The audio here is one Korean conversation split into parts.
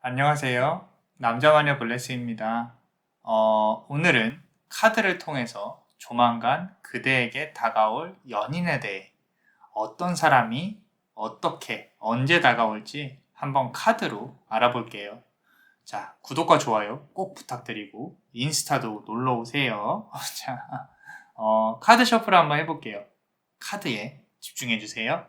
안녕하세요. 남자마녀 블레스입니다. 오늘은 카드를 통해서 조만간 그대에게 다가올 연인에 대해 어떤 사람이 어떻게 언제 다가올지 한번 카드로 알아볼게요. 자, 구독과 좋아요 꼭 부탁드리고 인스타도 놀러 오세요. 자, 카드 셔플 한번 해볼게요. 카드에 집중해 주세요.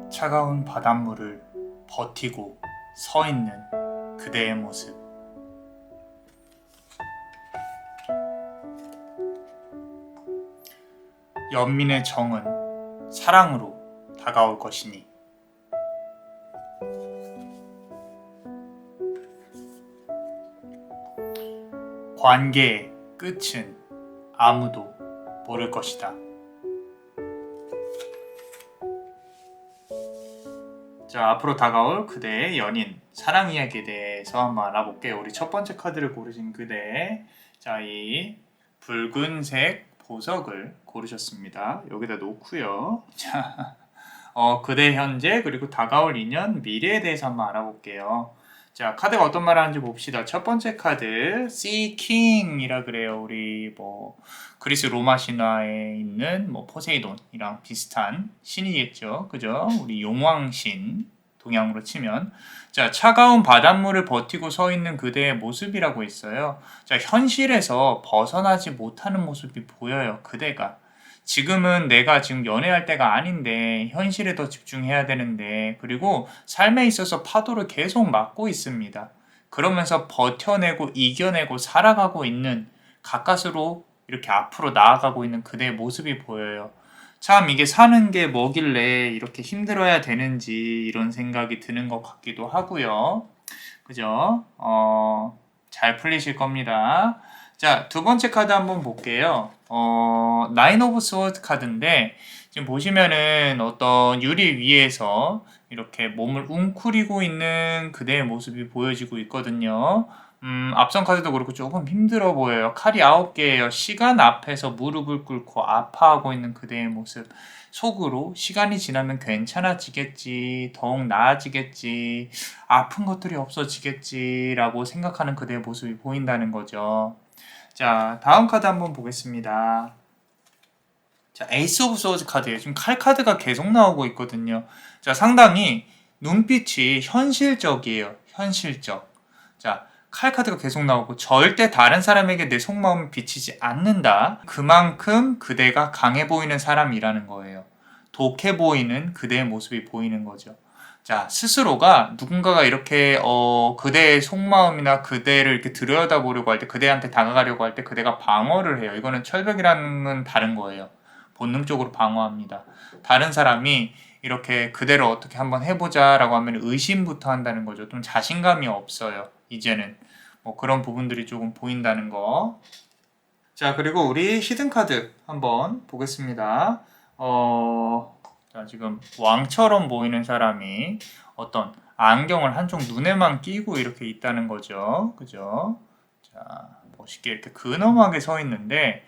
차가운 바닷물을 버티고 서 있는 그대의 모습. 연민의 정은 사랑으로 다가올 것이니. 관계의 끝은 아무도 모를 것이다. 자, 앞으로 다가올 그대의 연인, 사랑 이야기에 대해서 한번 알아볼게요. 우리 첫 번째 카드를 고르신 그대, 자, 이 붉은색 보석을 고르셨습니다. 여기다 놓고요. 자, 그대 현재 그리고 다가올 인연, 미래에 대해서 한번 알아볼게요. 자, 카드가 어떤 말을 하는지 봅시다. 첫 번째 카드, Sea King이라 그래요. 우리 그리스 로마 신화에 있는 포세이돈이랑 비슷한 신이겠죠. 그죠? 우리 용왕신, 동양으로 치면. 자, 차가운 바닷물을 버티고 서 있는 그대의 모습이라고 했어요. 자, 현실에서 벗어나지 못하는 모습이 보여요. 그대가. 지금은 내가 지금 연애할 때가 아닌데 현실에 더 집중해야 되는데, 그리고 삶에 있어서 파도를 계속 맞고 있습니다. 그러면서 버텨내고 이겨내고 살아가고 있는, 가까스로 이렇게 앞으로 나아가고 있는 그대의 모습이 보여요. 참 이게 사는 게 뭐길래 이렇게 힘들어야 되는지 이런 생각이 드는 것 같기도 하고요. 그죠? 잘 풀리실 겁니다. 자, 두 번째 카드 한번 볼게요. 나인 오브 스워드 카드인데, 지금 보시면은 어떤 유리 위에서 이렇게 몸을 웅크리고 있는 그대의 모습이 보여지고 있거든요. 앞선 카드도 그렇고 조금 힘들어 보여요. 칼이 9개예요. 시간 앞에서 무릎을 꿇고 아파하고 있는 그대의 모습. 속으로 시간이 지나면 괜찮아지겠지, 더욱 나아지겠지, 아픈 것들이 없어지겠지라고 생각하는 그대의 모습이 보인다는 거죠. 자, 다음 카드 한번 보겠습니다. 자, 에이스 오브 소드 카드예요. 지금 칼 카드가 계속 나오고 있거든요. 자, 상당히 눈빛이 현실적이에요. 현실적. 자, 칼 카드가 계속 나오고, 절대 다른 사람에게 내 속마음을 비치지 않는다. 그만큼 그대가 강해 보이는 사람이라는 거예요. 독해 보이는 그대의 모습이 보이는 거죠. 자, 스스로가 누군가가 이렇게 그대의 속마음이나 그대를 이렇게 들여다보려고 할 때, 그대한테 다가가려고 할 때 그대가 방어를 해요. 이거는 철벽이라는 건 다른 거예요. 본능적으로 방어합니다. 다른 사람이 이렇게 그대를 어떻게 한번 해보자 라고 하면 의심부터 한다는 거죠. 좀 자신감이 없어요. 이제는 그런 부분들이 조금 보인다는 거. 자, 그리고 우리 히든 카드 한번 보겠습니다. 자, 지금 왕처럼 보이는 사람이 어떤 안경을 한쪽 눈에만 끼고 이렇게 있다는 거죠. 그죠? 자, 멋있게 이렇게 근엄하게 서 있는데,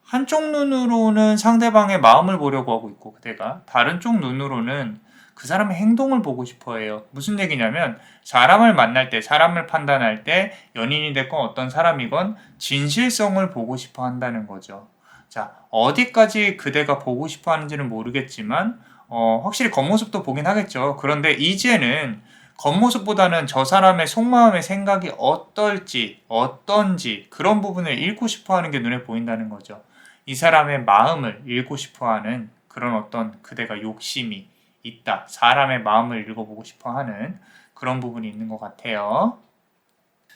한쪽 눈으로는 상대방의 마음을 보려고 하고 있고, 그대가 다른 쪽 눈으로는 그 사람의 행동을 보고 싶어 해요. 무슨 얘기냐면, 사람을 만날 때, 사람을 판단할 때, 연인이 됐건 어떤 사람이건 진실성을 보고 싶어 한다는 거죠. 자, 어디까지 그대가 보고 싶어 하는지는 모르겠지만, 확실히 겉모습도 보긴 하겠죠. 그런데 이제는 겉모습보다는 저 사람의 속마음의 생각이 어떤지, 그런 부분을 읽고 싶어 하는 게 눈에 보인다는 거죠. 이 사람의 마음을 읽고 싶어 하는 그런 어떤 그대가 욕심이 있다. 사람의 마음을 읽어보고 싶어 하는 그런 부분이 있는 것 같아요.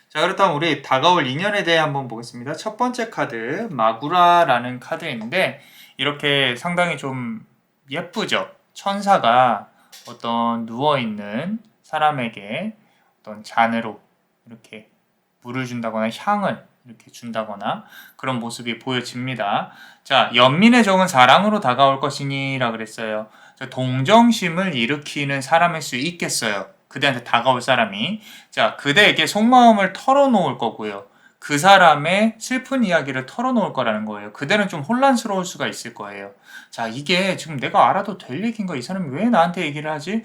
자, 그렇다면 우리 다가올 인연에 대해 한번 보겠습니다. 첫 번째 카드, 마구라라는 카드인데, 이렇게 상당히 좀 예쁘죠? 천사가 어떤 누워있는 사람에게 어떤 잔으로 이렇게 물을 준다거나 향을 이렇게 준다거나 그런 모습이 보여집니다. 자, 연민의 정은 사랑으로 다가올 것이니라 그랬어요. 동정심을 일으키는 사람일 수 있겠어요. 그대한테 다가올 사람이. 자, 그대에게 속마음을 털어놓을 거고요. 그 사람의 슬픈 이야기를 털어놓을 거라는 거예요. 그대는 좀 혼란스러울 수가 있을 거예요. 자, 이게 지금 내가 알아도 될 얘기인가? 이 사람이 왜 나한테 얘기를 하지?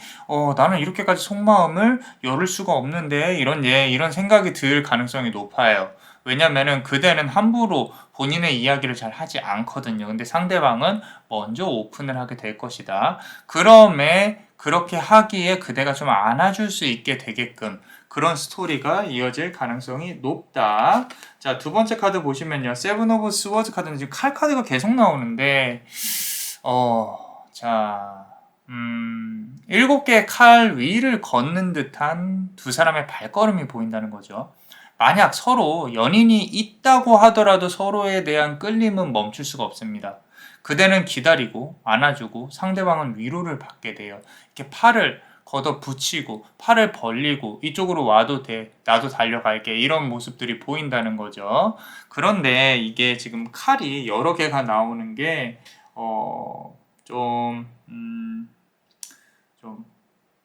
나는 이렇게까지 속마음을 열을 수가 없는데, 이런 생각이 들 가능성이 높아요. 왜냐면은 그대는 함부로 본인의 이야기를 잘 하지 않거든요. 근데 상대방은 먼저 오픈을 하게 될 것이다. 그럼에 그렇게 하기에 그대가 좀 안아줄 수 있게 되게끔 그런 스토리가 이어질 가능성이 높다. 자, 두 번째 카드 보시면요. 세븐 오브 스워즈 카드는 지금 칼 카드가 계속 나오는데, 자, 7개의 칼 위를 걷는 듯한 두 사람의 발걸음이 보인다는 거죠. 만약 서로 연인이 있다고 하더라도 서로에 대한 끌림은 멈출 수가 없습니다. 그대는 기다리고 안아주고 상대방은 위로를 받게 돼요. 이렇게 팔을 걷어 붙이고 팔을 벌리고 이쪽으로 와도 돼. 나도 달려갈게. 이런 모습들이 보인다는 거죠. 그런데 이게 지금 칼이 여러 개가 나오는 게 좀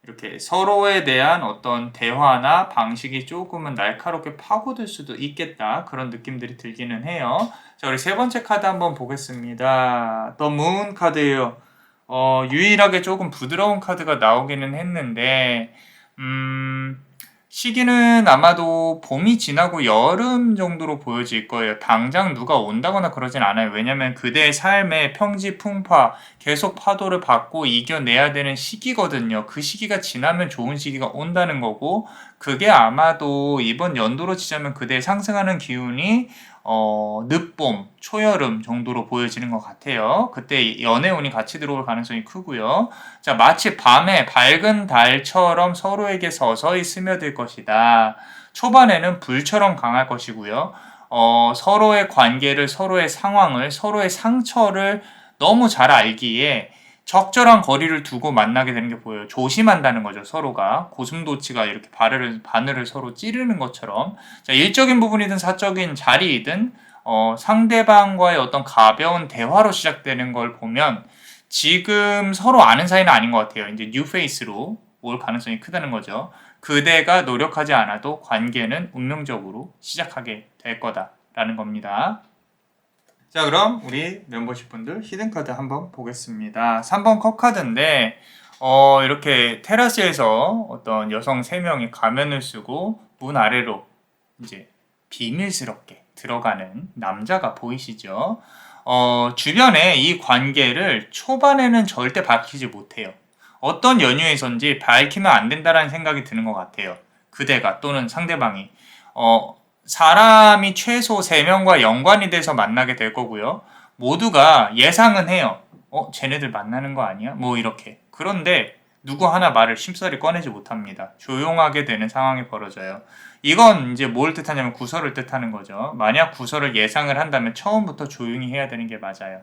이렇게 서로에 대한 어떤 대화나 방식이 조금은 날카롭게 파고들 수도 있겠다. 그런 느낌들이 들기는 해요. 자, 우리 세 번째 카드 한번 보겠습니다. The Moon 카드예요. 유일하게 조금 부드러운 카드가 나오기는 했는데, 시기는 아마도 봄이 지나고 여름 정도로 보여질 거예요. 당장 누가 온다거나 그러진 않아요. 왜냐면 그대의 삶의 평지풍파, 계속 파도를 받고 이겨내야 되는 시기거든요. 그 시기가 지나면 좋은 시기가 온다는 거고, 그게 아마도 이번 연도로 치자면 그대의 상승하는 기운이 늦봄, 초여름 정도로 보여지는 것 같아요. 그때 연애운이 같이 들어올 가능성이 크고요. 자, 마치 밤에 밝은 달처럼 서로에게 서서히 스며들 것이다. 초반에는 불처럼 강할 것이고요. 서로의 관계를, 서로의 상황을, 서로의 상처를 너무 잘 알기에 적절한 거리를 두고 만나게 되는 게 보여요. 조심한다는 거죠, 서로가. 고슴도치가 이렇게 바늘을 서로 찌르는 것처럼. 자, 일적인 부분이든 사적인 자리이든, 상대방과의 어떤 가벼운 대화로 시작되는 걸 보면, 지금 서로 아는 사이는 아닌 것 같아요. 이제 뉴페이스로 올 가능성이 크다는 거죠. 그대가 노력하지 않아도 관계는 운명적으로 시작하게 될 거다라는 겁니다. 자, 그럼 우리 멤버십 분들 히든카드 한번 보겠습니다. 3번 컵카드인데 이렇게 테라스에서 어떤 여성 3명이 가면을 쓰고 문 아래로 이제 비밀스럽게 들어가는 남자가 보이시죠? 주변에 이 관계를 초반에는 절대 밝히지 못해요. 어떤 연유에선지 밝히면 안 된다라는 생각이 드는 것 같아요. 그대가 또는 상대방이. 사람이 최소 3명과 연관이 돼서 만나게 될 거고요. 모두가 예상은 해요. 쟤네들 만나는 거 아니야? 뭐 이렇게. 그런데 누구 하나 말을 쉽사리 꺼내지 못합니다. 조용하게 되는 상황이 벌어져요. 이건 이제 뭘 뜻하냐면 구설을 뜻하는 거죠. 만약 구설을 예상을 한다면 처음부터 조용히 해야 되는 게 맞아요.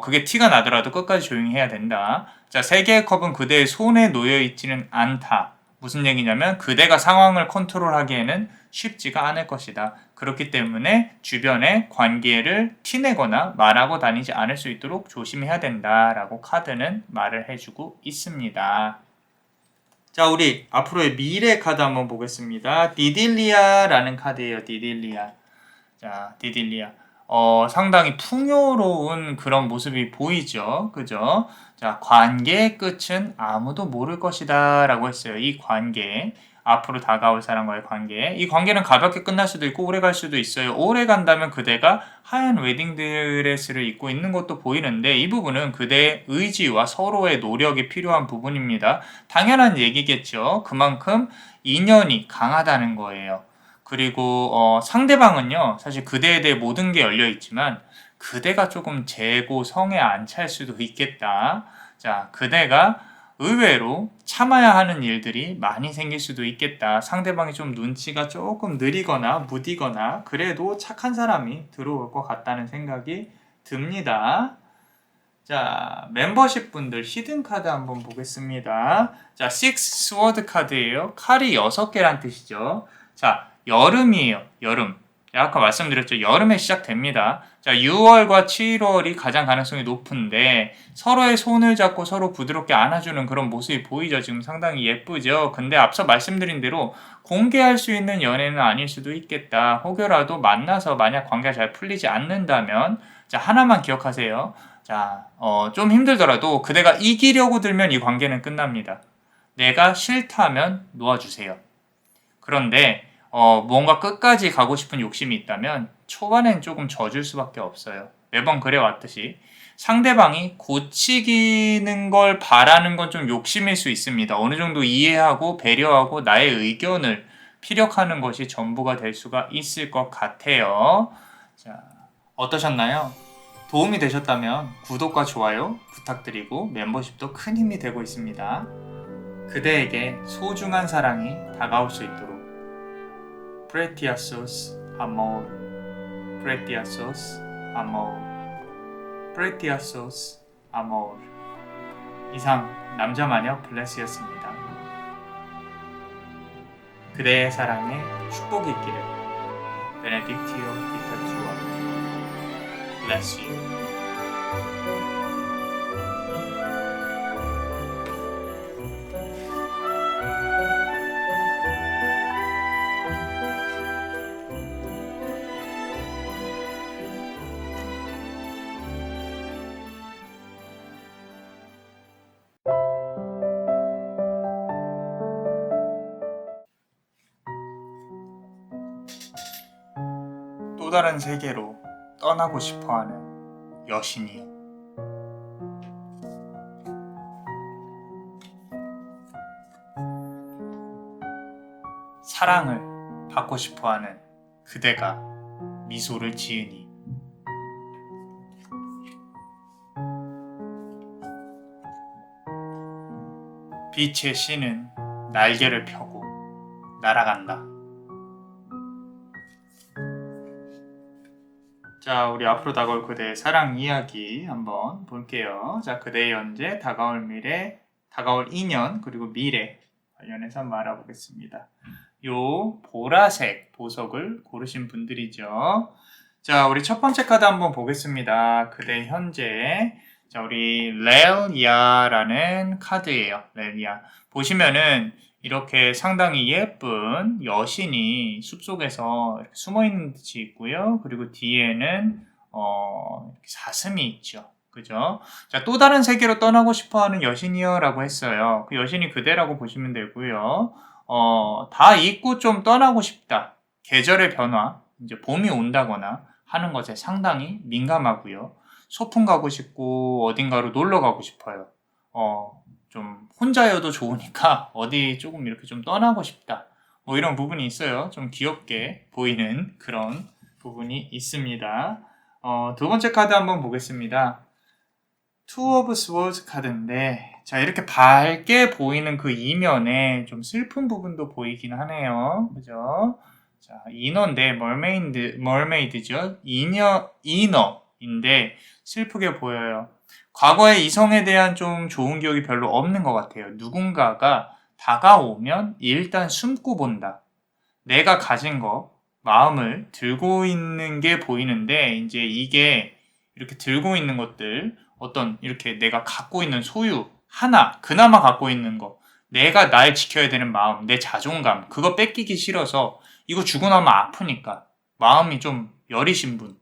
그게 티가 나더라도 끝까지 조용히 해야 된다. 자, 3개의 컵은 그대의 손에 놓여 있지는 않다. 무슨 얘기냐면 그대가 상황을 컨트롤하기에는 쉽지가 않을 것이다. 그렇기 때문에 주변의 관계를 티내거나 말하고 다니지 않을 수 있도록 조심해야 된다라고 카드는 말을 해주고 있습니다. 자, 우리 앞으로의 미래 카드 한번 보겠습니다. 디딜리아라는 카드예요. 디딜리아. 자, 디딜리아. 상당히 풍요로운 그런 모습이 보이죠. 그죠? 자, 관계의 끝은 아무도 모를 것이다 라고 했어요. 이 관계. 앞으로 다가올 사람과의 관계. 이 관계는 가볍게 끝날 수도 있고 오래 갈 수도 있어요. 오래 간다면 그대가 하얀 웨딩드레스를 입고 있는 것도 보이는데 이 부분은 그대의 의지와 서로의 노력이 필요한 부분입니다. 당연한 얘기겠죠. 그만큼 인연이 강하다는 거예요. 그리고 상대방은요. 사실 그대에 대해 모든 게 열려 있지만 그대가 조금 재고 성에 안 찰 수도 있겠다. 자, 그대가 의외로 참아야 하는 일들이 많이 생길 수도 있겠다. 상대방이 좀 눈치가 조금 느리거나 무디거나 그래도 착한 사람이 들어올 것 같다는 생각이 듭니다. 자, 멤버십 분들 히든 카드 한번 보겠습니다. 자, 6 스워드 카드예요. 칼이 6개란 뜻이죠. 자, 여름이에요. 여름. 아까 말씀드렸죠. 여름에 시작됩니다. 자, 6월과 7월이 가장 가능성이 높은데 서로의 손을 잡고 서로 부드럽게 안아주는 그런 모습이 보이죠. 지금 상당히 예쁘죠. 근데 앞서 말씀드린 대로 공개할 수 있는 연애는 아닐 수도 있겠다. 혹여라도 만나서 만약 관계가 잘 풀리지 않는다면 자, 하나만 기억하세요. 자, 좀 힘들더라도 그대가 이기려고 들면 이 관계는 끝납니다. 내가 싫다면 놓아주세요. 그런데 뭔가 끝까지 가고 싶은 욕심이 있다면 초반엔 조금 져줄 수밖에 없어요. 매번 그래왔듯이 상대방이 고치기는 걸 바라는 건 좀 욕심일 수 있습니다. 어느 정도 이해하고 배려하고 나의 의견을 피력하는 것이 전부가 될 수가 있을 것 같아요. 자, 어떠셨나요? 도움이 되셨다면 구독과 좋아요 부탁드리고 멤버십도 큰 힘이 되고 있습니다. 그대에게 소중한 사랑이 다가올 수 있도록 preciosos amor, preciosos amor, preciosos amor. 이상 남자 마녀 블레스였습니다. 그대의 사랑에 축복이 있기를. 베네딕티오 비타투아. Bless you. 또 다른 세계로 떠나고 싶어하는 여신이요. 사랑을 받고 싶어하는 그대가 미소를 지으니. 빛의 신은 날개를 펴고 날아간다. 자, 우리 앞으로 다가올 그대의 사랑 이야기 한번 볼게요. 자, 그대의 현재, 다가올 미래, 다가올 인연, 그리고 미래 관련해서 한번 알아보겠습니다. 요 보라색 보석을 고르신 분들이죠. 자, 우리 첫 번째 카드 한번 보겠습니다. 그대 현재. 자, 우리 렐리아라는 카드예요. 렐리아. 보시면은 이렇게 상당히 예쁜 여신이 숲속에서 이렇게 숨어있는 듯이 있고요. 그리고 뒤에는 사슴이 있죠. 그죠? 자, 또 다른 세계로 떠나고 싶어하는 여신이요 라고 했어요. 그 여신이 그대라고 보시면 되고요. 다 잊고 좀 떠나고 싶다. 계절의 변화, 이제 봄이 온다거나 하는 것에 상당히 민감하고요. 소풍 가고 싶고 어딘가로 놀러 가고 싶어요. 좀 혼자여도 좋으니까 어디 조금 이렇게 좀 떠나고 싶다. 뭐 이런 부분이 있어요. 좀 귀엽게 보이는 그런 부분이 있습니다. 두 번째 카드 한번 보겠습니다. Two of Swords 카드인데, 자, 이렇게 밝게 보이는 그 이면에 좀 슬픈 부분도 보이긴 하네요. 그죠? 자, 이너인데, 멀메이드죠? 이너인데, 슬프게 보여요. 과거에 이성에 대한 좀 좋은 기억이 별로 없는 것 같아요. 누군가가 다가오면 일단 숨고 본다. 내가 가진 거, 마음을 들고 있는 게 보이는데, 이제 이게 이렇게 들고 있는 것들, 어떤 이렇게 내가 갖고 있는 소유, 하나, 그나마 갖고 있는 거, 내가 날 지켜야 되는 마음, 내 자존감, 그거 뺏기기 싫어서 이거 주고 나면 아프니까 마음이 좀 여리신 분.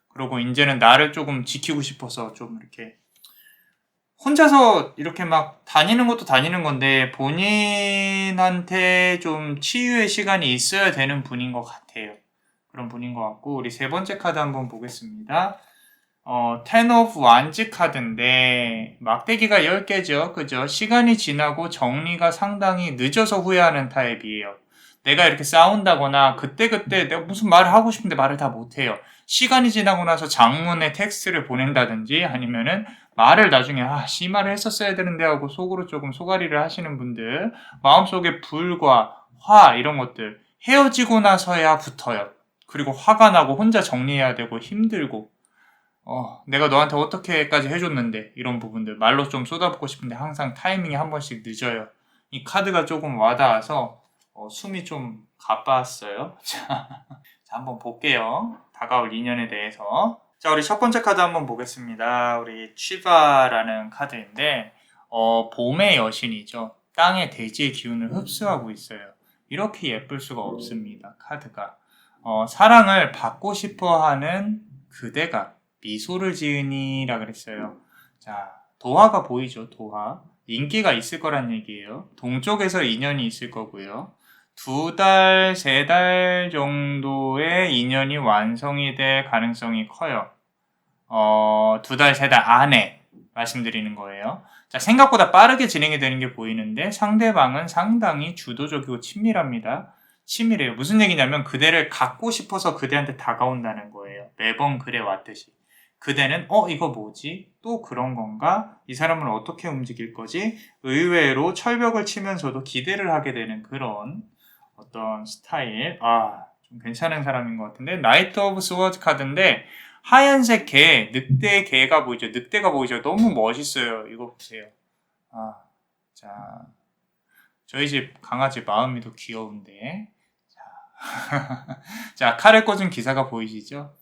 그리고 이제는 나를 조금 지키고 싶어서 좀 이렇게 혼자서 이렇게 막 다니는 것도 다니는 건데 본인한테 좀 치유의 시간이 있어야 되는 분인 것 같아요. 그런 분인 것 같고, 우리 세 번째 카드 한번 보겠습니다. Ten of Wands 카드인데 막대기가 10개죠. 그죠? 시간이 지나고 정리가 상당히 늦어서 후회하는 타입이에요. 내가 이렇게 싸운다거나 그때그때 내가 무슨 말을 하고 싶은데 말을 다 못해요. 시간이 지나고 나서 장문의 텍스트를 보낸다든지 아니면은 말을 나중에 이 말을 했었어야 되는데 하고 속으로 조금 소가리를 하시는 분들, 마음속에 불과 화 이런 것들 헤어지고 나서야 붙어요. 그리고 화가 나고 혼자 정리해야 되고 힘들고 내가 너한테 어떻게까지 해줬는데 이런 부분들 말로 좀 쏟아붓고 싶은데 항상 타이밍이 한 번씩 늦어요. 이 카드가 조금 와닿아서 숨이 좀 가빠왔어요. 자, 한번 볼게요. 다가올 인연에 대해서. 자, 우리 첫 번째 카드 한번 보겠습니다. 우리 취바라는 카드인데 봄의 여신이죠. 땅의 대지의 기운을 흡수하고 있어요. 이렇게 예쁠 수가 없습니다. 카드가. 사랑을 받고 싶어하는 그대가 미소를 지으니라 그랬어요. 자, 도화가 보이죠. 도화. 인기가 있을 거란 얘기예요. 동쪽에서 인연이 있을 거고요. 2달, 3달 정도의 인연이 완성이 될 가능성이 커요. 2달, 3달 안에 말씀드리는 거예요. 자, 생각보다 빠르게 진행이 되는 게 보이는데 상대방은 상당히 주도적이고 친밀합니다. 치밀해요. 무슨 얘기냐면 그대를 갖고 싶어서 그대한테 다가온다는 거예요. 매번 그래 왔듯이. 그대는 이거 뭐지? 또 그런 건가? 이 사람은 어떻게 움직일 거지? 의외로 철벽을 치면서도 기대를 하게 되는 그런 어떤 스타일, 좀 괜찮은 사람인 것 같은데, 나이트 오브 스워드 카드인데, 하얀색 개, 늑대 개가 보이죠? 늑대가 보이죠? 너무 멋있어요. 이거 보세요. 자, 저희 집 강아지 마음이 더 귀여운데. 자, 칼을 꽂은 기사가 보이시죠?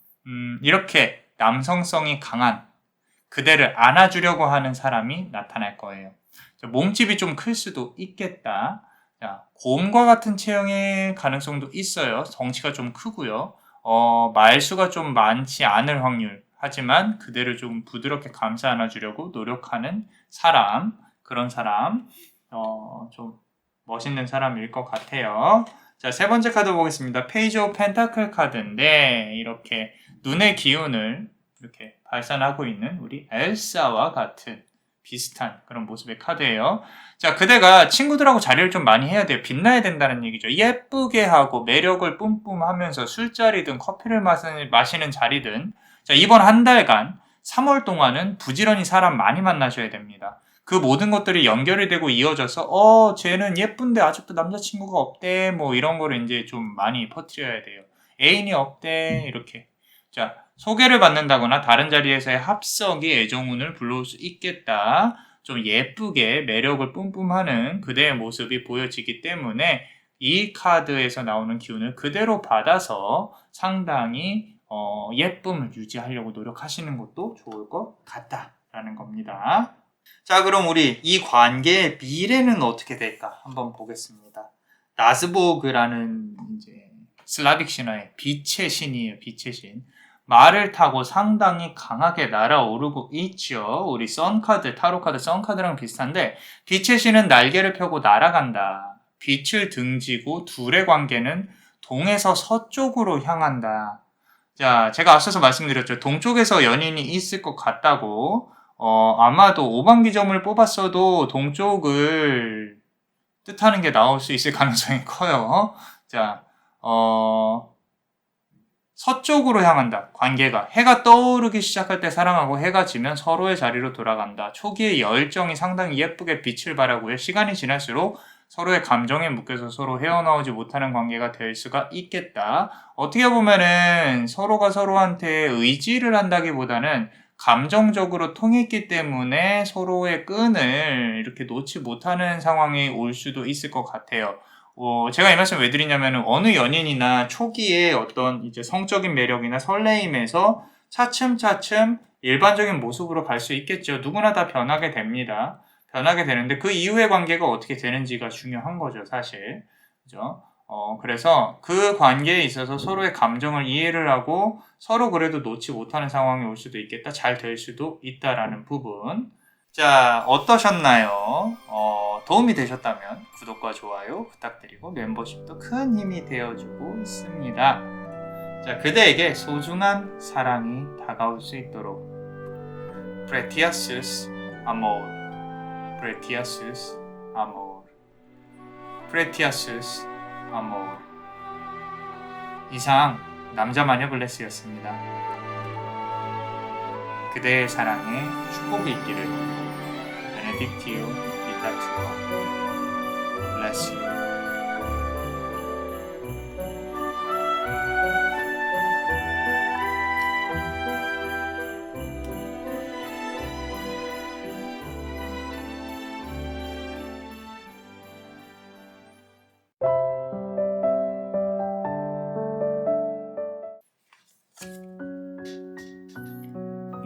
이렇게 남성성이 강한 그대를 안아주려고 하는 사람이 나타날 거예요. 몸집이 좀 클 수도 있겠다. 자, 곰과 같은 체형의 가능성도 있어요. 덩치가 좀 크고요. 말수가 좀 많지 않을 확률. 하지만 그대를 좀 부드럽게 감싸 안아주려고 노력하는 사람. 그런 사람. 좀 멋있는 사람일 것 같아요. 자, 세 번째 카드 보겠습니다. 페이지 오브 펜타클 카드인데 이렇게 눈의 기운을 이렇게 발산하고 있는 우리 엘사와 같은 비슷한 그런 모습의 카드예요. 자, 그대가 친구들하고 자리를 좀 많이 해야 돼요. 빛나야 된다는 얘기죠. 예쁘게 하고 매력을 뿜뿜 하면서 술자리든 커피를 마시는 자리든 자, 이번 한 달간 3월 동안은 부지런히 사람 많이 만나셔야 됩니다. 그 모든 것들이 연결이 되고 이어져서 쟤는 예쁜데 아직도 남자친구가 없대 뭐 이런 거를 이제 좀 많이 퍼뜨려야 돼요. 애인이 없대 이렇게. 자, 소개를 받는다거나 다른 자리에서의 합석이 애정운을 불러올 수 있겠다. 좀 예쁘게 매력을 뿜뿜하는 그대의 모습이 보여지기 때문에 이 카드에서 나오는 기운을 그대로 받아서 상당히 예쁨을 유지하려고 노력하시는 것도 좋을 것 같다라는 겁니다. 자, 그럼 우리 이 관계의 미래는 어떻게 될까 한번 보겠습니다. 나스보그라는 이제 슬라빅 신화의 빛의 신이에요. 빛의 신. 말을 타고 상당히 강하게 날아오르고 있죠. 우리 선카드, 타로카드 선카드랑 비슷한데 빛의 신은 날개를 펴고 날아간다. 빛을 등지고 둘의 관계는 동에서 서쪽으로 향한다. 자, 제가 앞서서 말씀드렸죠. 동쪽에서 연인이 있을 것 같다고. 아마도 5반기점을 뽑았어도 동쪽을 뜻하는 게 나올 수 있을 가능성이 커요. 자, 서쪽으로 향한다. 관계가. 해가 떠오르기 시작할 때 사랑하고 해가 지면 서로의 자리로 돌아간다. 초기의 열정이 상당히 예쁘게 빛을 발하고요. 시간이 지날수록 서로의 감정에 묶여서 서로 헤어나오지 못하는 관계가 될 수가 있겠다. 어떻게 보면은 서로가 서로한테 의지를 한다기보다는 감정적으로 통했기 때문에 서로의 끈을 이렇게 놓지 못하는 상황이 올 수도 있을 것 같아요. 제가 이 말씀 왜 드리냐면 어느 연인이나 초기에 어떤 이제 성적인 매력이나 설레임에서 차츰차츰 일반적인 모습으로 갈 수 있겠죠. 누구나 다 변하게 됩니다. 변하게 되는데 그 이후의 관계가 어떻게 되는지가 중요한 거죠, 사실. 그죠? 그래서 그 관계에 있어서 서로의 감정을 이해를 하고 서로 그래도 놓지 못하는 상황이 올 수도 있겠다. 잘 될 수도 있다라는 부분. 자, 어떠셨나요? 도움이 되셨다면 구독과 좋아요 부탁드리고 멤버십도 큰 힘이 되어주고 있습니다. 자, 그대에게 소중한 사랑이 다가올 수 있도록 Precious Amor, Precious Amor, Precious Amor. 이상 남자마녀 블레스였습니다. 그대의 사랑에 축복이 있기를. Benedictio Vitatua. Bless you.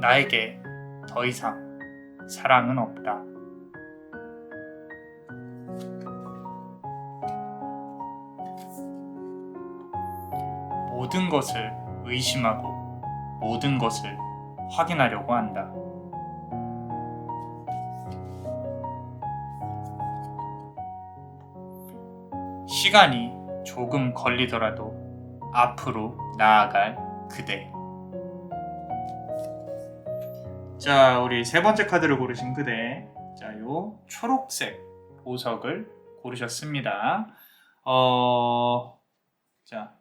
나에게 더 이상 사랑은 없다. 모든 것을 의심하고 모든 것을 확인하려고 한다. 시간이 조금 걸리더라도 앞으로 나아갈 그대. 자, 우리 세 번째 카드를 고르신 그대. 자, 요 초록색 보석을 고르셨습니다. 자,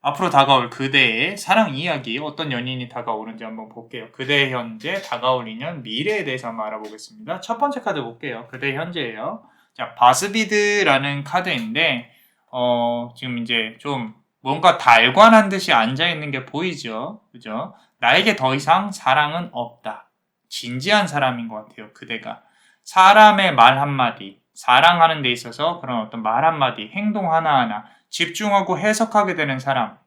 앞으로 다가올 그대의 사랑 이야기, 어떤 연인이 다가오는지 한번 볼게요. 그대의 현재, 다가올 인연, 미래에 대해서 한번 알아보겠습니다. 첫 번째 카드 볼게요. 그대의 현재예요. 자, 바스비드라는 카드인데 지금 이제 좀 뭔가 달관한 듯이 앉아있는 게 보이죠? 그죠? 나에게 더 이상 사랑은 없다. 진지한 사람인 것 같아요, 그대가. 사람의 말 한마디, 사랑하는 데 있어서 그런 어떤 말 한마디, 행동 하나하나 집중하고 해석하게 되는 사람.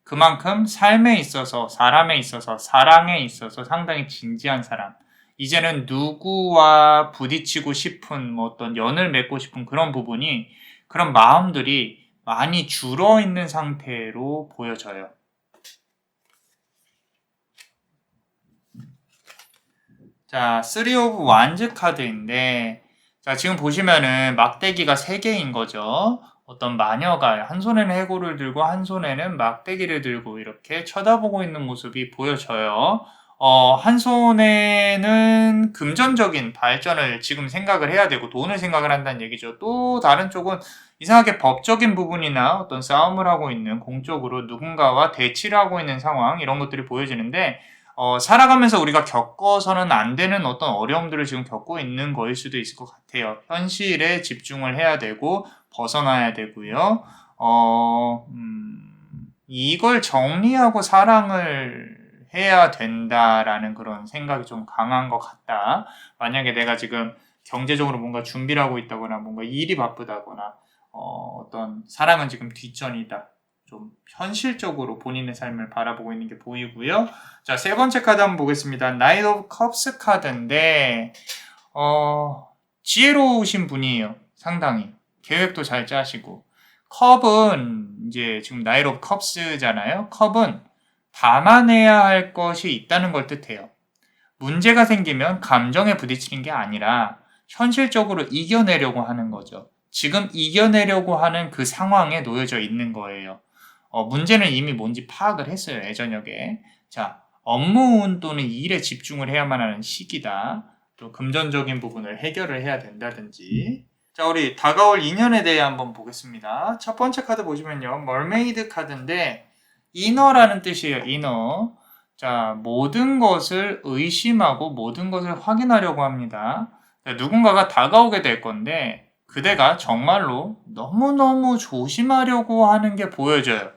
그만큼 삶에 있어서, 사람에 있어서, 사랑에 있어서 상당히 진지한 사람. 이제는 누구와 부딪히고 싶은 뭐 어떤 연을 맺고 싶은 그런 부분이 그런 마음들이 많이 줄어 있는 상태로 보여져요. 자, 3 of Wands 카드인데, 자, 지금 보시면은 막대기가 3개인 거죠. 어떤 마녀가 한 손에는 해골을 들고 한 손에는 막대기를 들고 이렇게 쳐다보고 있는 모습이 보여져요. 한 손에는 금전적인 발전을 지금 생각을 해야 되고 돈을 생각을 한다는 얘기죠. 또 다른 쪽은 이상하게 법적인 부분이나 어떤 싸움을 하고 있는 공적으로 누군가와 대치를 하고 있는 상황 이런 것들이 보여지는데 살아가면서 우리가 겪어서는 안 되는 어떤 어려움들을 지금 겪고 있는 거일 수도 있을 것 같아요. 현실에 집중을 해야 되고 벗어나야 되고요. 이걸 정리하고 사랑을 해야 된다라는 그런 생각이 좀 강한 것 같다. 만약에 내가 지금 경제적으로 뭔가 준비를 하고 있다거나 뭔가 일이 바쁘다거나 어떤 사랑은 지금 뒷전이다. 좀 현실적으로 본인의 삶을 바라보고 있는 게 보이고요. 자, 세 번째 카드 한번 보겠습니다. Knight of Cups 카드인데 지혜로우신 분이에요. 상당히. 계획도 잘 짜시고. 컵은 이제 지금 Knight of Cups잖아요. 컵은 담아내야 할 것이 있다는 걸 뜻해요. 문제가 생기면 감정에 부딪히는 게 아니라 현실적으로 이겨내려고 하는 거죠. 지금 이겨내려고 하는 그 상황에 놓여져 있는 거예요. 문제는 이미 뭔지 파악을 했어요, 예저녁에. 자, 업무 또는 일에 집중을 해야만 하는 시기다. 또 금전적인 부분을 해결을 해야 된다든지. 자, 우리 다가올 인연에 대해 한번 보겠습니다. 첫 번째 카드 보시면요. 멀메이드 카드인데 이너라는 뜻이에요, 이너. 자, 모든 것을 의심하고 모든 것을 확인하려고 합니다. 자, 누군가가 다가오게 될 건데 그대가 정말로 너무너무 조심하려고 하는 게 보여져요.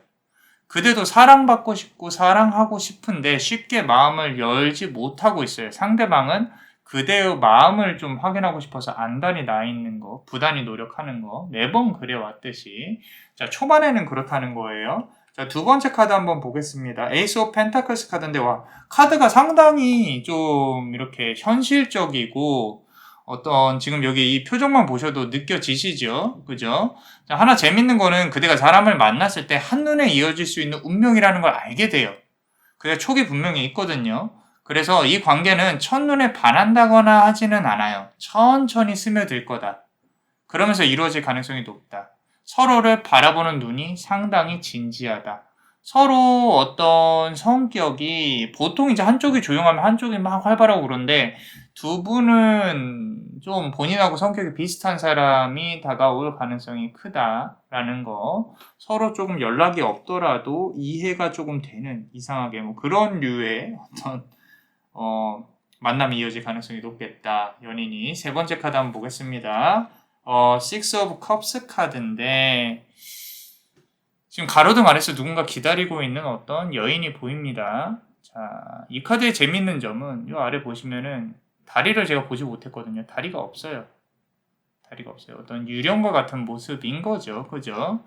그대도 사랑받고 싶고 사랑하고 싶은데 쉽게 마음을 열지 못하고 있어요. 상대방은 그대의 마음을 좀 확인하고 싶어서 안달이 나 있는 거, 부단히 노력하는 거, 매번 그래왔듯이. 자, 초반에는 그렇다는 거예요. 자, 두 번째 카드 한번 보겠습니다. 에이스 오브 펜타클스 카드인데, 와, 카드가 상당히 좀 이렇게 현실적이고, 어떤, 지금 여기 이 표정만 보셔도 느껴지시죠? 그죠? 자, 하나 재밌는 거는 그대가 사람을 만났을 때 한눈에 이어질 수 있는 운명이라는 걸 알게 돼요. 그게 촉이 분명히 있거든요. 그래서 이 관계는 첫눈에 반한다거나 하지는 않아요. 천천히 스며들 거다. 그러면서 이루어질 가능성이 높다. 서로를 바라보는 눈이 상당히 진지하다. 서로 어떤 성격이 보통 이제 한쪽이 조용하면 한쪽이 막 활발하고 그런데 두 분은 좀 본인하고 성격이 비슷한 사람이 다가올 가능성이 크다라는 거. 서로 조금 연락이 없더라도 이해가 조금 되는 이상하게 뭐 그런 류의 어떤 만남이 이어질 가능성이 높겠다. 연인이. 세 번째 카드 한번 보겠습니다. Six of Cups 카드인데 지금 가로등 아래서 누군가 기다리고 있는 어떤 여인이 보입니다. 자, 이 카드의 재밌는 점은 이 아래 보시면은 다리를 제가 보지 못했거든요. 다리가 없어요. 다리가 없어요. 어떤 유령과 같은 모습인 거죠. 그죠?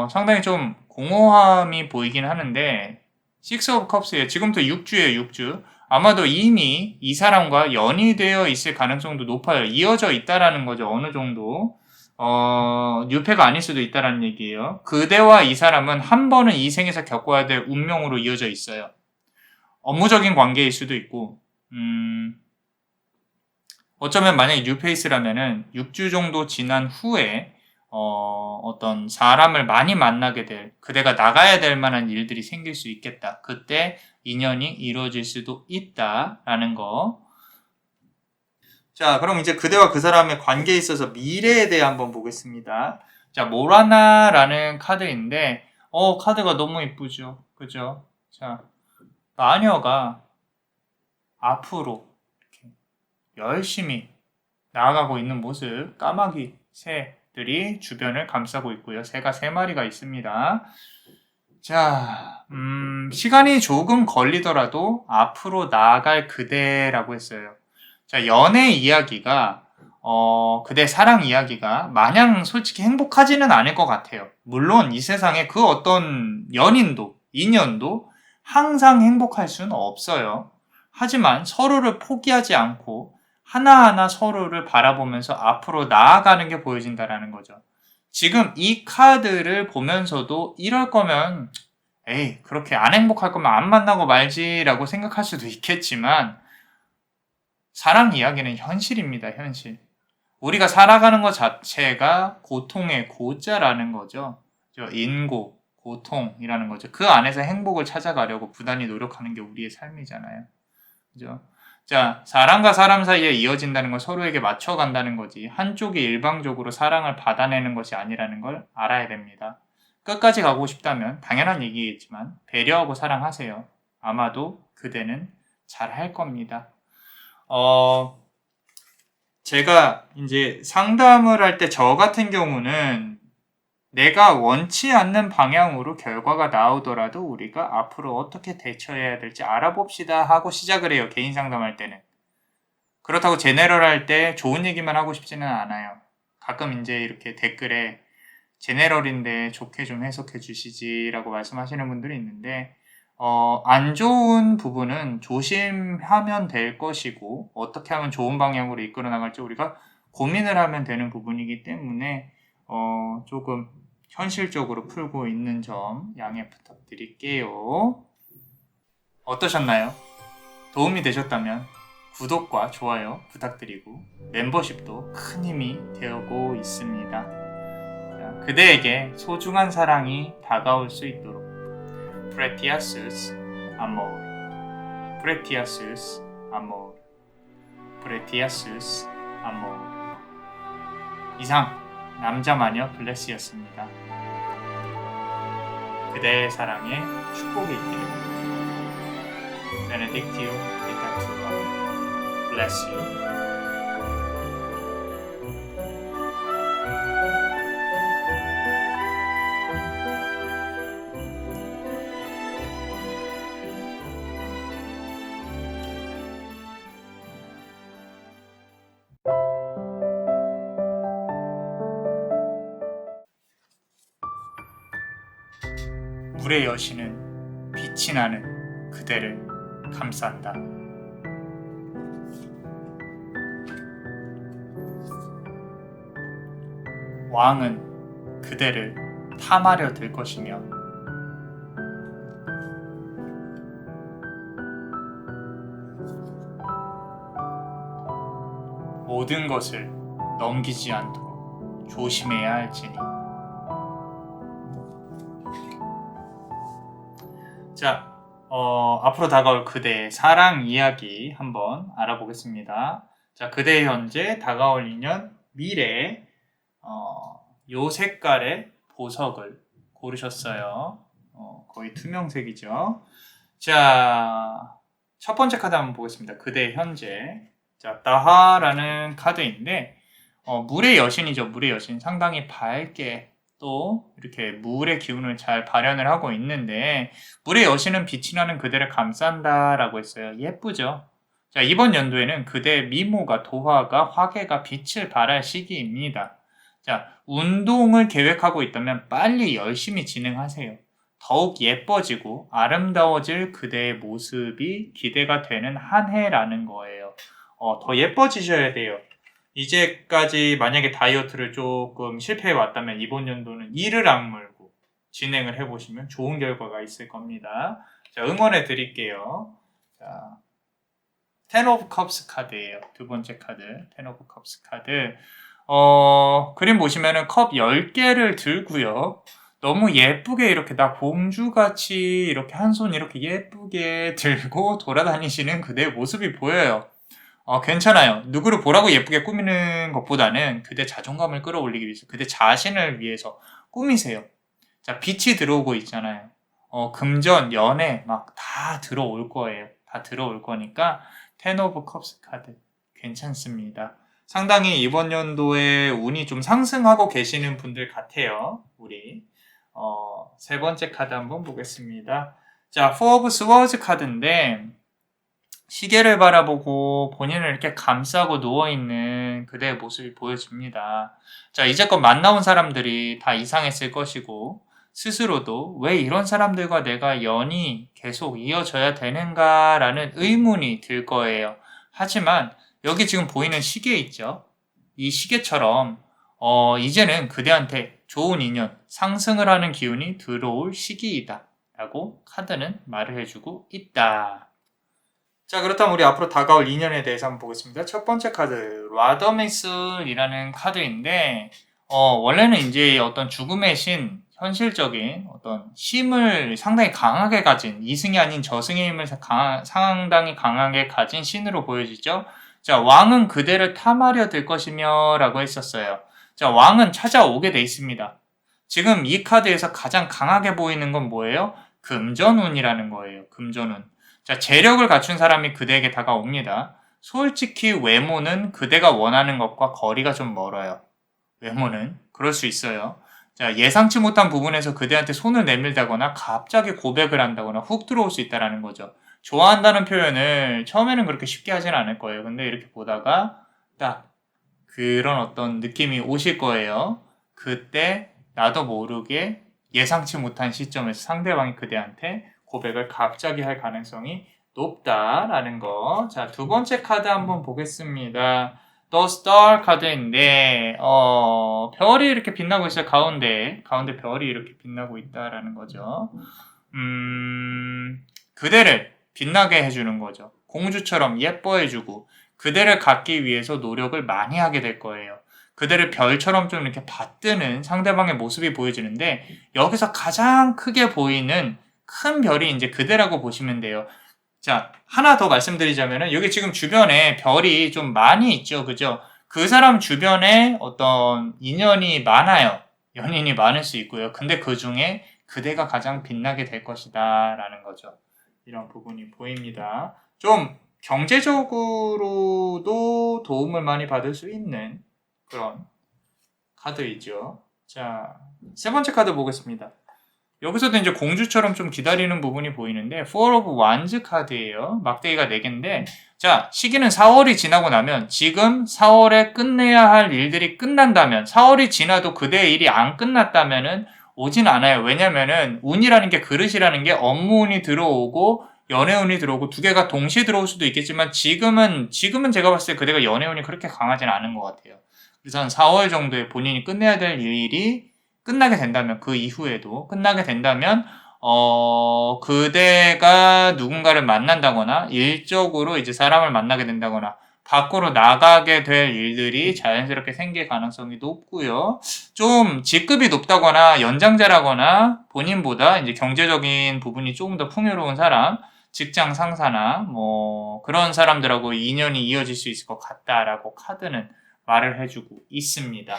상당히 좀 공허함이 보이긴 하는데 Six of Cups예요. 지금부터 6주예요. 6주. 아마도 이미 이 사람과 연이 되어 있을 가능성도 높아요. 이어져 있다라는 거죠. 어느 정도. 뉴페가 아닐 수도 있다라는 얘기예요. 그대와 이 사람은 한 번은 이 생에서 겪어야 될 운명으로 이어져 있어요. 업무적인 관계일 수도 있고, 어쩌면 만약에 뉴페이스라면은 6주 정도 지난 후에 어떤 사람을 많이 만나게 될, 그대가 나가야 될 만한 일들이 생길 수 있겠다. 그때 인연이 이루어질 수도 있다라는 거. 자, 그럼 이제 그대와 그 사람의 관계에 있어서 미래에 대해 한번 보겠습니다. 자, 모라나라는 카드인데, 카드가 너무 이쁘죠? 그죠? 자, 마녀가 앞으로 이렇게 열심히 나아가고 있는 모습, 까마귀, 새, 새들이 주변을 감싸고 있고요. 새가 3마리가 있습니다. 자, 시간이 조금 걸리더라도 앞으로 나아갈 그대라고 했어요. 자, 연애 이야기가, 그대 사랑 이야기가 마냥 솔직히 행복하지는 않을 것 같아요. 물론 이 세상에 그 어떤 연인도, 인연도 항상 행복할 수는 없어요. 하지만 서로를 포기하지 않고 하나하나 서로를 바라보면서 앞으로 나아가는 게 보여진다라는 거죠. 지금 이 카드를 보면서도 이럴 거면 에이 그렇게 안 행복할 거면 안 만나고 말지라고 생각할 수도 있겠지만 사랑 이야기는 현실입니다. 현실. 우리가 살아가는 것 자체가 고통의 고자라는 거죠. 인고, 고통이라는 거죠. 그 안에서 행복을 찾아가려고 부단히 노력하는 게 우리의 삶이잖아요. 그죠? 자, 사람과 사람 사이에 이어진다는 건 서로에게 맞춰간다는 거지 한쪽이 일방적으로 사랑을 받아내는 것이 아니라는 걸 알아야 됩니다. 끝까지 가고 싶다면 당연한 얘기겠지만 배려하고 사랑하세요. 아마도 그대는 잘할 겁니다. 제가 이제 상담을 할 때 저 같은 경우는 내가 원치 않는 방향으로 결과가 나오더라도 우리가 앞으로 어떻게 대처해야 될지 알아봅시다 하고 시작을 해요. 개인 상담할 때는. 그렇다고 제네럴 할 때 좋은 얘기만 하고 싶지는 않아요. 가끔 이제 이렇게 댓글에 제네럴인데 좋게 좀 해석해 주시지라고 말씀하시는 분들이 있는데 안 좋은 부분은 조심하면 될 것이고 어떻게 하면 좋은 방향으로 이끌어 나갈지 우리가 고민을 하면 되는 부분이기 때문에 조금 현실적으로 풀고 있는 점 양해 부탁드릴게요. 어떠셨나요? 도움이 되셨다면 구독과 좋아요 부탁드리고 멤버십도 큰 힘이 되고 있습니다. 자, 그대에게 소중한 사랑이 다가올 수 있도록 Precious Amor, Precious Amor, Precious Amor. 이상 남자마녀 블레스였습니다. 그대의 사랑에 축복이 있기를. Benedictio Dictatura. Bless you. 물의 여신은 빛이 나는 그대를 감싼다. 왕은 그대를 탐하려 들 것이며 모든 것을 넘기지 않도록 조심해야 할지니. 자, 앞으로 다가올 그대의 사랑 이야기 한번 알아보겠습니다. 자, 그대의 현재, 다가올 인연, 미래, 요 색깔의 보석을 고르셨어요. 거의 투명색이죠. 자, 첫 번째 카드 한번 보겠습니다. 그대의 현재. 자, 다하라는 카드인데, 물의 여신이죠. 물의 여신. 상당히 밝게 또 이렇게 물의 기운을 잘 발현을 하고 있는데 물의 여신은 빛이 나는 그대를 감싼다라고 했어요. 예쁘죠? 자, 이번 연도에는 그대의 미모가 도화가 화개가 빛을 발할 시기입니다. 자, 운동을 계획하고 있다면 빨리 열심히 진행하세요. 더욱 예뻐지고 아름다워질 그대의 모습이 기대가 되는 한 해라는 거예요. 더 예뻐지셔야 돼요. 이제까지 만약에 다이어트를 조금 실패해 왔다면 이번 연도는 이를 악물고 진행을 해보시면 좋은 결과가 있을 겁니다. 자, 응원해 드릴게요. 자, Ten of Cups 카드예요. 두 번째 카드, Ten of Cups 카드. 그림 보시면은 컵 10개를 들고요. 너무 예쁘게 이렇게 나 공주같이 이렇게 한 손 이렇게 예쁘게 들고 돌아다니시는 그대의 모습이 보여요. 괜찮아요. 누구를 보라고 예쁘게 꾸미는 것보다는 그대 자존감을 끌어올리기 위해서, 그대 자신을 위해서 꾸미세요. 자, 빛이 들어오고 있잖아요. 금전, 연애 막 다 들어올 거예요. 다 들어올 거니까 Ten of Cups 카드 괜찮습니다. 상당히 이번 연도에 운이 좀 상승하고 계시는 분들 같아요. 우리 세 번째 카드 한번 보겠습니다. 자, Four of Swords 카드인데 시계를 바라보고 본인을 이렇게 감싸고 누워있는 그대의 모습이 보여집니다. 자, 이제껏 만나온 사람들이 다 이상했을 것이고 스스로도 왜 이런 사람들과 내가 연이 계속 이어져야 되는가라는 의문이 들 거예요. 하지만 여기 지금 보이는 시계 있죠? 이 시계처럼 이제는 그대한테 좋은 인연, 상승을 하는 기운이 들어올 시기이다 라고 카드는 말을 해주고 있다. 자, 그렇다면 우리 앞으로 다가올 인연에 대해서 한번 보겠습니다. 첫 번째 카드, 라더미슬이라는 카드인데 원래는 이제 어떤 죽음의 신, 현실적인 어떤 힘을 상당히 강하게 가진, 이승이 아닌 저승의 힘을 상당히 강하게 가진 신으로 보여지죠. 자, 왕은 그대를 탐하려 들 것이며 라고 했었어요. 자, 왕은 찾아오게 돼 있습니다. 지금 이 카드에서 가장 강하게 보이는 건 뭐예요? 금전운이라는 거예요. 금전운. 자, 재력을 갖춘 사람이 그대에게 다가옵니다. 솔직히 외모는 그대가 원하는 것과 거리가 좀 멀어요. 외모는 그럴 수 있어요. 자, 예상치 못한 부분에서 그대한테 손을 내밀다거나 갑자기 고백을 한다거나 훅 들어올 수 있다는 거죠. 좋아한다는 표현을 처음에는 그렇게 쉽게 하진 않을 거예요. 근데 이렇게 보다가 딱 그런 어떤 느낌이 오실 거예요. 그때 나도 모르게 예상치 못한 시점에서 상대방이 그대한테 고백을 갑자기 할 가능성이 높다라는 거. 자, 두 번째 카드 한번 보겠습니다. The Star 카드인데 별이 이렇게 빛나고 있어요. 가운데 별이 이렇게 빛나고 있다라는 거죠. 그대를 빛나게 해주는 거죠. 공주처럼 예뻐해주고 그대를 갖기 위해서 노력을 많이 하게 될 거예요. 그대를 별처럼 좀 이렇게 받드는 상대방의 모습이 보여지는데 여기서 가장 크게 보이는 큰 별이 이제 그대라고 보시면 돼요. 자, 하나 더 말씀드리자면은 여기 지금 주변에 별이 좀 많이 있죠. 그죠? 그 사람 주변에 어떤 인연이 많아요. 연인이 많을 수 있고요. 근데 그 중에 그대가 가장 빛나게 될 것이다 라는 거죠. 이런 부분이 보입니다. 좀 경제적으로도 도움을 많이 받을 수 있는 그런 카드이죠. 자, 세 번째 카드 보겠습니다. 여기서도 이제 공주처럼 좀 기다리는 부분이 보이는데 Four of Wands 카드예요. 막대기가 4개인데 자, 시기는 4월이 지나고 나면 지금 4월에 끝내야 할 일들이 끝난다면 4월이 지나도 그대의 일이 안 끝났다면은 오진 않아요. 왜냐면은 운이라는 게 그릇이라는 게 업무운이 들어오고 연애운이 들어오고 두 개가 동시에 들어올 수도 있겠지만 지금은 제가 봤을 때 그대가 연애운이 그렇게 강하진 않은 것 같아요. 그래서 한 4월 정도에 본인이 끝내야 될 일이 끝나게 된다면 그 이후에도 끝나게 된다면 그대가 누군가를 만난다거나 일적으로 이제 사람을 만나게 된다거나 밖으로 나가게 될 일들이 자연스럽게 생길 가능성이 높고요. 좀 직급이 높다거나 연장자라거나 본인보다 이제 경제적인 부분이 조금 더 풍요로운 사람, 직장 상사나 뭐 그런 사람들하고 인연이 이어질 수 있을 것 같다라고 카드는 말을 해주고 있습니다.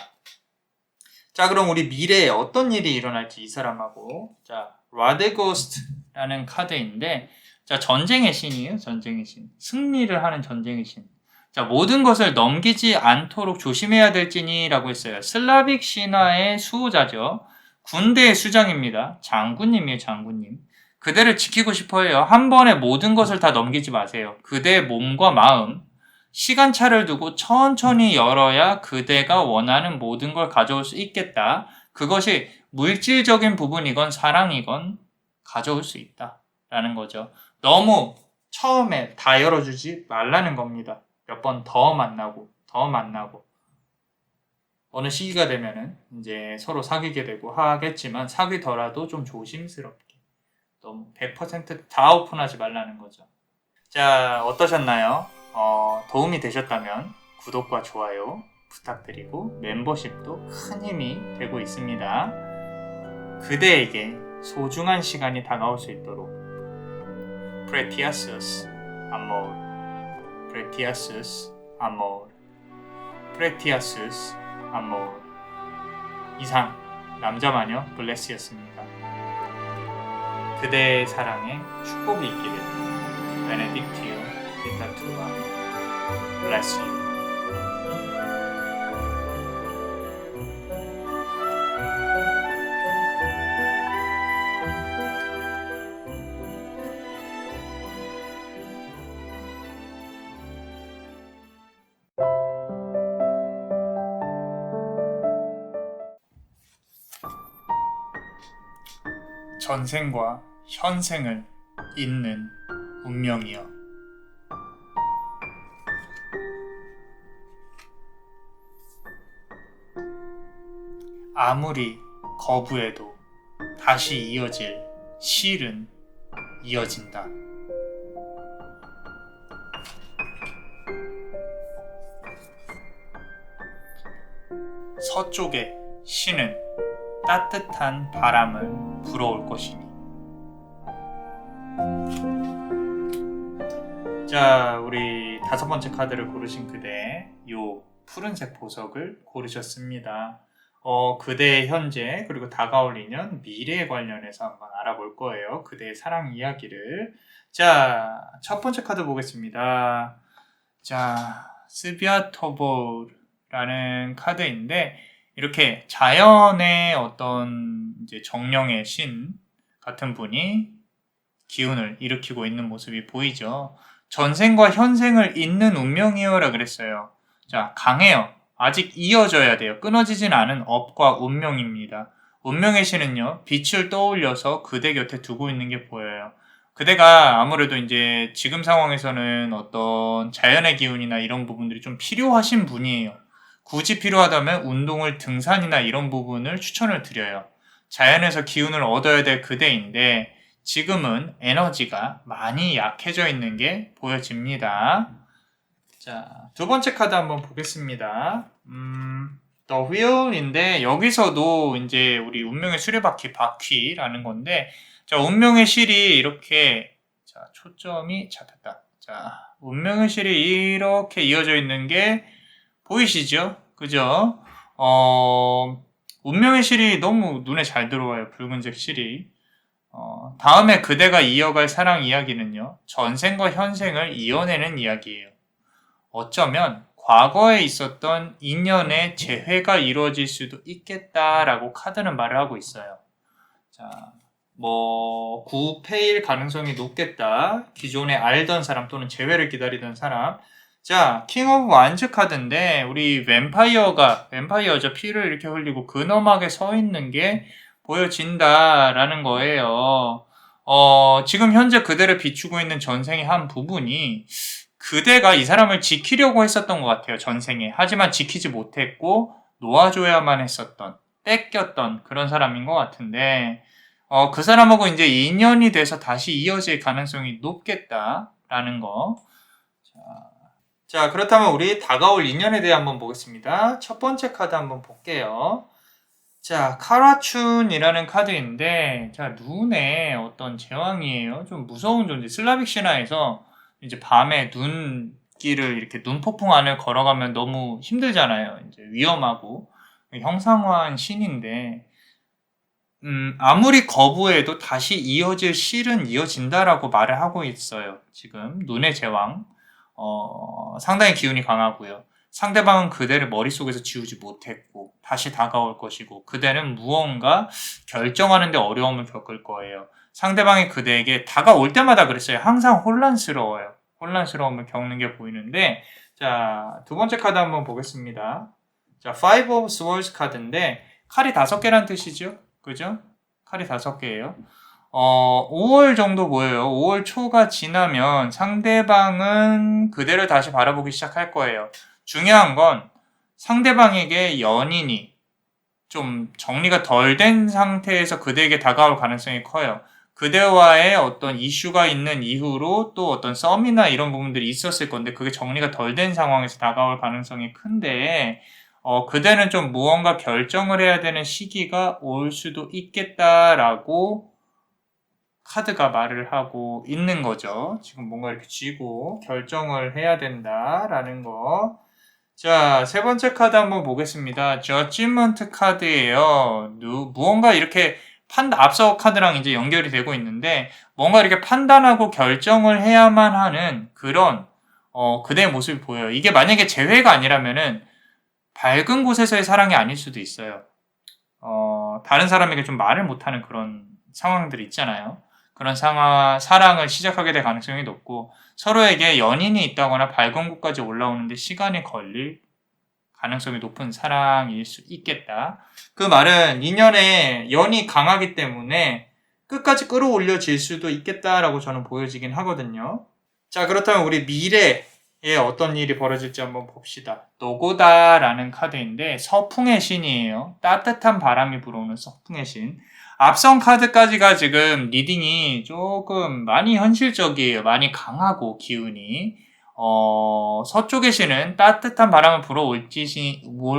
자, 그럼 우리 미래에 어떤 일이 일어날지 이 사람하고. 자, 라데고스트라는 카드인데 자, 전쟁의 신이에요. 전쟁의 신. 승리를 하는 전쟁의 신. 자, 모든 것을 넘기지 않도록 조심해야 될지니라고 했어요. 슬라빅 신화의 수호자죠. 군대의 수장입니다. 장군님이에요. 장군님. 그대를 지키고 싶어해요. 한 번에 모든 것을 다 넘기지 마세요. 그대의 몸과 마음, 시간차를 두고 천천히 열어야 그대가 원하는 모든 걸 가져올 수 있겠다. 그것이 물질적인 부분이건 사랑이건 가져올 수 있다라는 거죠. 너무 처음에 다 열어주지 말라는 겁니다. 몇 번 더 만나고 어느 시기가 되면은 이제 서로 사귀게 되고 하겠지만 사귀더라도 좀 조심스럽게 너무 100%다 오픈하지 말라는 거죠. 자, 어떠셨나요? 도움이 되셨다면 구독과 좋아요 부탁드리고 멤버십도 큰 힘이 되고 있습니다. 그대에게 소중한 시간이 다가올 수 있도록 Precious Amor, Precious Amor, Precious Amor. 이상 남자마녀 블레스였습니다. 그대의 사랑에 축복이 있기를. Benedictio Vitatua. Bless you. 전생과 현생을 잇는 운명이여. 아무리 거부해도 다시 이어질 실은 이어진다. 서쪽의 신은 따뜻한 바람을 불어올 것이니. 자, 우리 5번째 카드를 고르신 그대, 요 푸른색 보석을 고르셨습니다. 그대의 현재 그리고 다가올 인연, 미래에 관련해서 한번 알아볼 거예요. 그대의 사랑 이야기를. 자, 첫 번째 카드 보겠습니다. 자, 스비아토보라는 카드인데, 이렇게 자연의 어떤 이제 정령의 신 같은 분이 기운을 일으키고 있는 모습이 보이죠. 전생과 현생을 잇는 운명이요라 그랬어요. 자, 강해요. 아직 이어져야 돼요. 끊어지진 않은 업과 운명입니다. 운명의 신은요, 빛을 떠올려서 그대 곁에 두고 있는 게 보여요. 그대가 아무래도 이제 지금 상황에서는 어떤 자연의 기운이나 이런 부분들이 좀 필요하신 분이에요. 굳이 필요하다면 운동을, 등산이나 이런 부분을 추천을 드려요. 자연에서 기운을 얻어야 될 그대인데 지금은 에너지가 많이 약해져 있는 게 보여집니다. 자, 두 번째 카드 한번 보겠습니다. The Wheel인데 여기서도 이제 우리 운명의 수레바퀴, 바퀴라는 건데, 자, 운명의 실이 이렇게, 자, 초점이 잡혔다. 자, 운명의 실이 이렇게 이어져 있는 게 보이시죠? 그죠? 운명의 실이 너무 눈에 잘 들어와요. 붉은색 실이. 다음에 그대가 이어갈 사랑 이야기는요, 전생과 현생을 이어내는 이야기예요. 어쩌면 과거에 있었던 인연의 재회가 이루어질 수도 있겠다라고 카드는 말을 하고 있어요. 자, 구패일 가능성이 높겠다. 기존에 알던 사람 또는 재회를 기다리던 사람. 자, 킹 오브 완즈 카드인데 우리 뱀파이어죠. 피를 이렇게 흘리고 근엄하게 서 있는 게 보여진다라는 거예요. 지금 현재 그대를 비추고 있는 전생의 한 부분이 그대가 이 사람을 지키려고 했었던 것 같아요. 전생에. 하지만 지키지 못했고 놓아줘야만 했었던, 뺏겼던 그런 사람인 것 같은데, 그 사람하고 이제 인연이 돼서 다시 이어질 가능성이 높겠다라는 거. 자, 그렇다면 우리 다가올 인연에 대해 한번 보겠습니다. 첫 번째 카드 한번 볼게요. 자, 카라춘이라는 카드인데, 자, 눈에 어떤 제왕이에요. 좀 무서운 존재. 슬라빅 신화에서 이제 밤에 눈길을 이렇게 눈폭풍 안을 걸어가면 너무 힘들잖아요. 이제 위험하고 형상화한 신인데, 아무리 거부해도 다시 이어질 실은 이어진다라고 말을 하고 있어요. 지금 눈의 제왕. 상당히 기운이 강하고요. 상대방은 그대를 머릿속에서 지우지 못했고 다시 다가올 것이고 그대는 무언가 결정하는데 어려움을 겪을 거예요. 상대방이 그대에게 다가올 때마다 그랬어요. 항상 혼란스러워요. 혼란스러움을 겪는 게 보이는데, 자, 두 번째 카드 한번 보겠습니다. 자, Five of Swords 카드인데 칼이 5개란 뜻이죠. 그죠? 칼이 5개예요. 5월 정도 보여요. 5월 초가 지나면 상대방은 그대를 다시 바라보기 시작할 거예요. 중요한 건 상대방에게 연인이 좀 정리가 덜 된 상태에서 그대에게 다가올 가능성이 커요. 그대와의 어떤 이슈가 있는 이후로 또 어떤 썸이나 이런 부분들이 있었을 건데 그게 정리가 덜 된 상황에서 다가올 가능성이 큰데, 그대는 좀 무언가 결정을 해야 되는 시기가 올 수도 있겠다라고 카드가 말을 하고 있는 거죠. 지금 뭔가 이렇게 쥐고 결정을 해야 된다라는 거. 자, 세 번째 카드 한번 보겠습니다. 저지먼트 카드예요. 무언가 이렇게 앞서 카드랑 이제 연결이 되고 있는데 뭔가 이렇게 판단하고 결정을 해야만 하는 그런 그대의 모습이 보여요. 이게 만약에 재회가 아니라면은 밝은 곳에서의 사랑이 아닐 수도 있어요. 다른 사람에게 좀 말을 못하는 그런 상황들이 있잖아요. 그런 사랑을 시작하게 될 가능성이 높고 서로에게 연인이 있다거나 밝은 곳까지 올라오는데 시간이 걸릴 가능성이 높은 사랑일 수 있겠다. 그 말은 인연에 연이 강하기 때문에 끝까지 끌어올려질 수도 있겠다라고 저는 보여지긴 하거든요. 자, 그렇다면 우리 미래에 어떤 일이 벌어질지 한번 봅시다. 노고다라는 카드인데 서풍의 신이에요. 따뜻한 바람이 불어오는 서풍의 신. 앞선 카드까지가 지금 리딩이 조금 많이 현실적이에요. 많이 강하고 기운이. 서쪽의 신은 따뜻한 바람을 불어올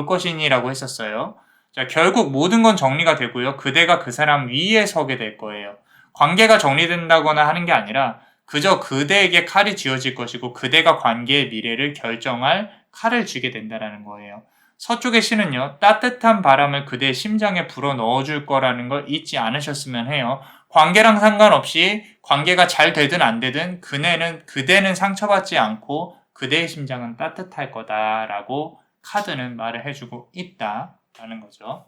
것이니라고 했었어요. 자, 결국 모든 건 정리가 되고요. 그대가 그 사람 위에 서게 될 거예요. 관계가 정리된다거나 하는 게 아니라 그저 그대에게 칼이 쥐어질 것이고 그대가 관계의 미래를 결정할 칼을 쥐게 된다는 거예요. 서쪽의 신은요. 따뜻한 바람을 그대의 심장에 불어 넣어줄 거라는 걸 잊지 않으셨으면 해요. 관계랑 상관없이 관계가 잘 되든 안 되든 그대는 상처받지 않고 그대의 심장은 따뜻할 거다라고 카드는 말을 해주고 있다라는 거죠.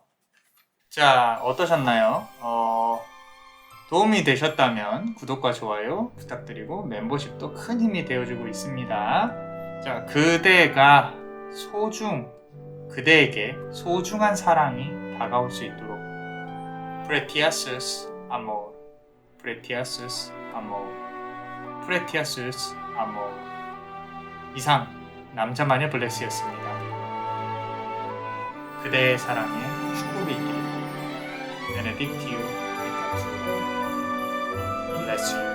자, 어떠셨나요? 도움이 되셨다면 구독과 좋아요 부탁드리고 멤버십도 큰 힘이 되어주고 있습니다. 자, 그대에게 소중한 사랑이 다가올 수 있도록 Precious Amor, Precious Amor, Precious Amor. 이상 남자마녀 블레스였습니다. 그대의 사랑에 축복이 있기를. Benedictio. Bless you.